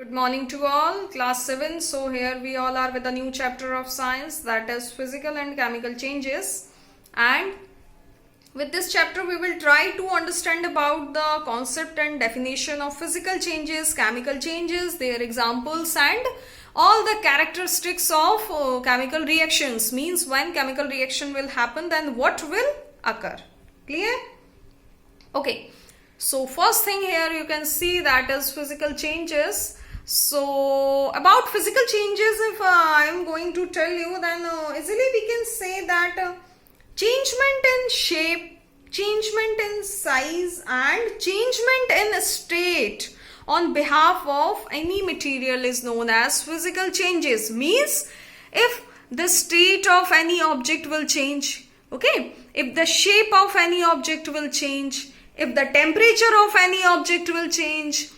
Good morning to all, class 7. So here we all are with a new chapter of science, that is physical and chemical changes. And with this chapter we will try to understand about the concept and definition of physical changes, chemical changes, their examples and all the characteristics of chemical reactions. Means when chemical reaction will happen, then what will occur. Clear? Okay. So first thing here you can see that is physical changes. So about physical changes, if I am going to tell you, then easily we can say that changement in shape, changement in size and changement in state on behalf of any material is known as physical changes. Means if the state of any object will change, okay, if the shape of any object will change, if the temperature of any object will change,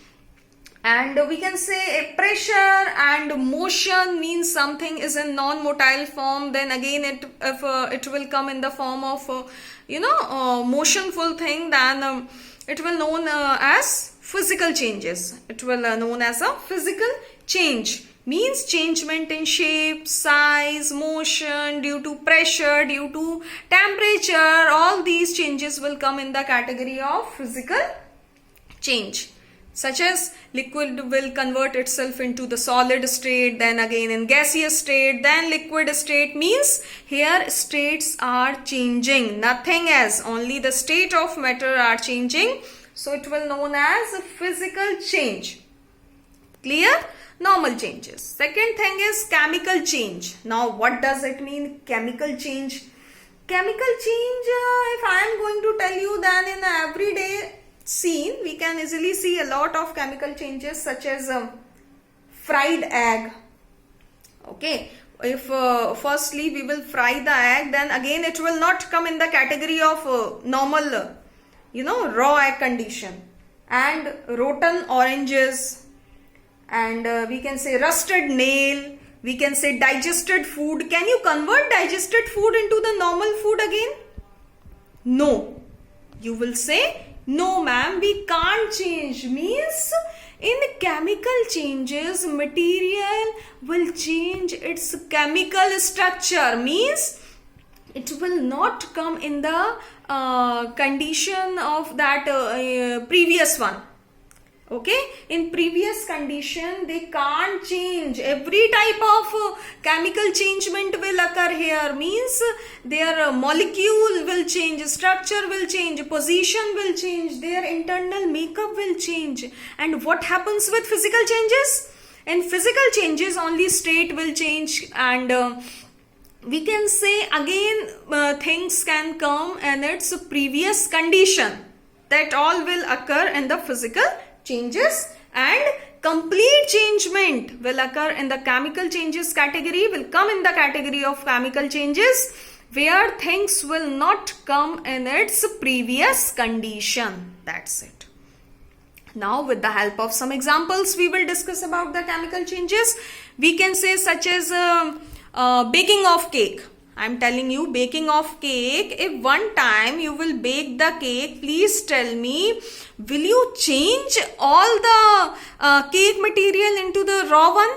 and we can say a pressure and motion means something is in non-motile form, then again if it will come in the form of motionful thing, then it will known as physical changes. It will known as a physical change. Means changement in shape, size, motion, due to pressure, due to temperature, all these changes will come in the category of physical change. Such as liquid will convert itself into the solid state, then again in gaseous state, then liquid state. Means here states are changing, nothing else, only the state of matter are changing. So it will known as a physical change. Clear? Normal changes. Second thing is chemical change. Now what does it mean, chemical change? Chemical change, if I am going to tell you, then in the everyday scene we can easily see a lot of chemical changes, such as fried egg. Okay, if firstly we will fry the egg, then again it will not come in the category of normal raw egg condition. And rotten oranges, and we can say rusted nail, we can say digested food. Can you convert digested food into the normal food again? No. You will say, no ma'am, we can't change. Means in chemical changes, material will change its chemical structure. Means it will not come in the condition of that previous one. Okay, in previous condition they can't change. Every type of chemical changement will occur here. Means their molecule will change, structure will change, position will change, their internal makeup will change. And what happens with physical changes? In physical changes only state will change, and we can say again things can come in its previous condition. That all will occur in the physical changes, and complete changement will occur in the chemical changes category, will come in the category of chemical changes, where things will not come in its previous condition. That's it. Now with the help of some examples we will discuss about the chemical changes. We can say such as baking of cake. I am telling you, baking of cake. If one time you will bake the cake, please tell me, will you change all the cake material into the raw one?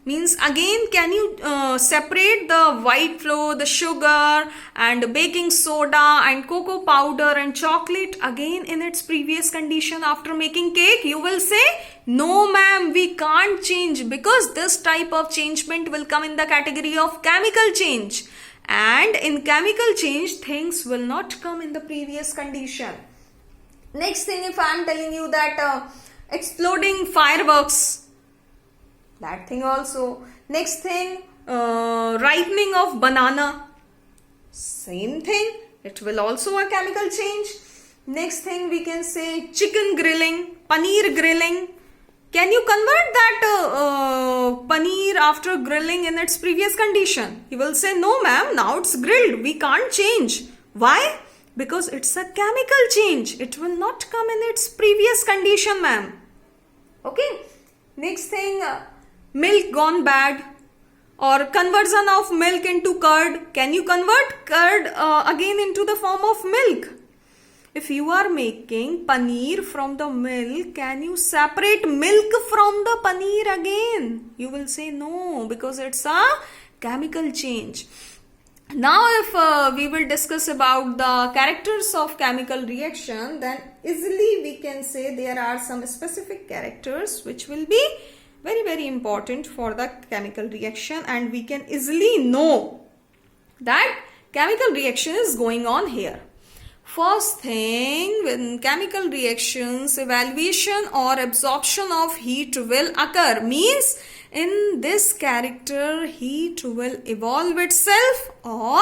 Means again, can you separate the white flour, the sugar and baking soda and cocoa powder and chocolate again in its previous condition after making cake? You will say, no ma'am, we can't change, because this type of changement will come in the category of chemical change. And in chemical change, things will not come in the previous condition. Next thing, if I am telling you that exploding fireworks, that thing also. Next thing, ripening of banana, same thing, it will also a chemical change. Next thing we can say chicken grilling, paneer grilling. Can you convert that paneer after grilling in its previous condition? You will say, no ma'am, now it's grilled, we can't change. Why? Because it's a chemical change. It will not come in its previous condition, ma'am. Okay. Next thing, milk gone bad, or conversion of milk into curd. Can you convert curd again into the form of milk? If you are making paneer from the milk, can you separate milk from the paneer again? You will say no, because it's a chemical change. Now if we will discuss about the characters of chemical reaction, then easily we can say there are some specific characters which will be very important for the chemical reaction, and we can easily know that chemical reaction is going on here. First thing, when chemical reactions, evaluation or absorption of heat will occur, means in this character heat will evolve itself or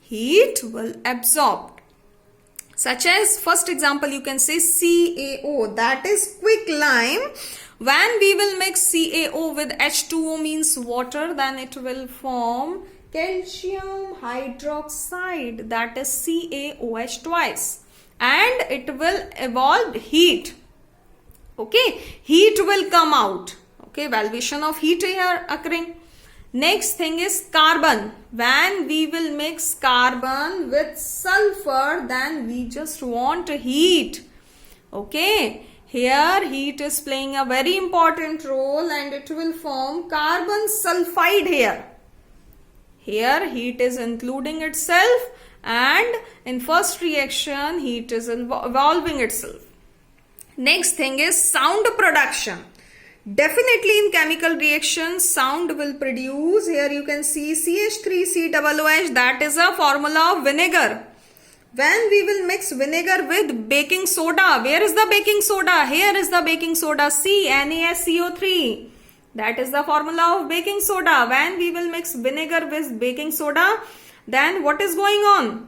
heat will absorb. Such as, first example you can say CaO, that is quicklime. When we will mix CaO with H2O, means water, then it will form calcium hydroxide, that is CaOH twice, and it will evolve heat. Okay, heat will come out. Okay, evaluation of heat here occurring. Next thing is carbon. When we will mix carbon with sulfur, then we just want heat. Okay, here heat is playing a very important role, and it will form carbon sulfide here. Here heat is including itself, and in first reaction heat is evolving itself. Next thing is sound production. Definitely in chemical reaction sound will produce. Here you can see CH3COOH, that is a formula of vinegar. When we will mix vinegar with baking soda, where is the baking soda? Here is the baking soda, NaSCO3. That is the formula of baking soda. When we will mix vinegar with baking soda, then what is going on?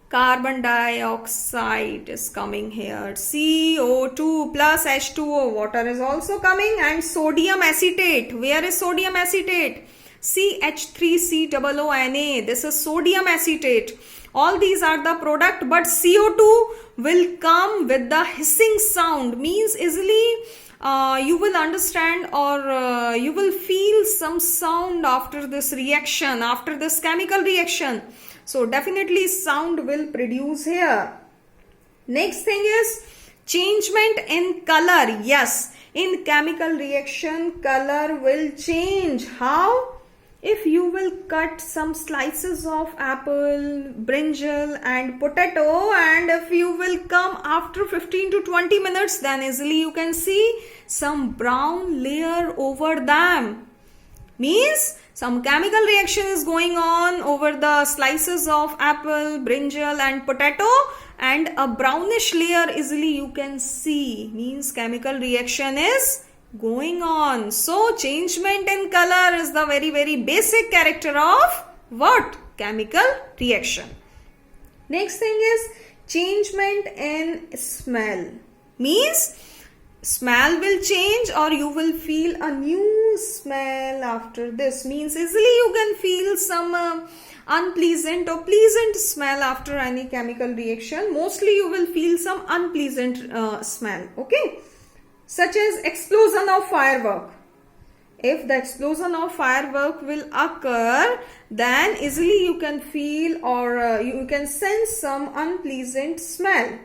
Carbon dioxide is coming here. CO2 plus H2O. Water is also coming, and sodium acetate. Where is sodium acetate? CH3COONA. This is sodium acetate. All these are the product, but CO2 will come with the hissing sound. Means easily you will understand, or you will feel some sound after this reaction, after this chemical reaction. So definitely sound will produce here. Next thing is changement in color. Yes, in chemical reaction color will change. How? If you will cut some slices of apple, brinjal and potato, and if you will come after 15 to 20 minutes, then easily you can see some brown layer over them. Means some chemical reaction is going on over the slices of apple, brinjal and potato, and a brownish layer easily you can see. Means chemical reaction is going on. So changement in color is the very basic character of what? Chemical reaction. Next thing is changement in smell. Means smell will change, or you will feel a new smell after this. Means easily you can feel some unpleasant or pleasant smell after any chemical reaction. Mostly you will feel some unpleasant smell. Okay, such as explosion of firework. If the explosion of firework will occur, then easily you can feel, or you can sense some unpleasant smell.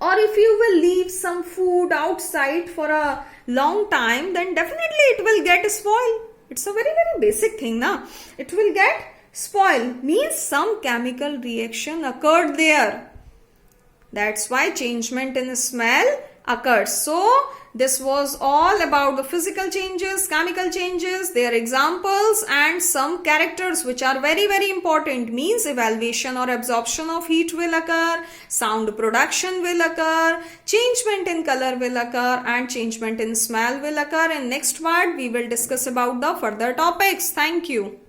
Or if you will leave some food outside for a long time, then definitely it will get spoiled. It's a very basic thing, na? It will get spoiled. Means some chemical reaction occurred there. That's why changement in smell occurs. So this was all about the physical changes, chemical changes, their examples and some characters which are very important. Means evaluation or absorption of heat will occur, sound production will occur, changement in color will occur, and changement in smell will occur. In next part we will discuss about the further topics. Thank you.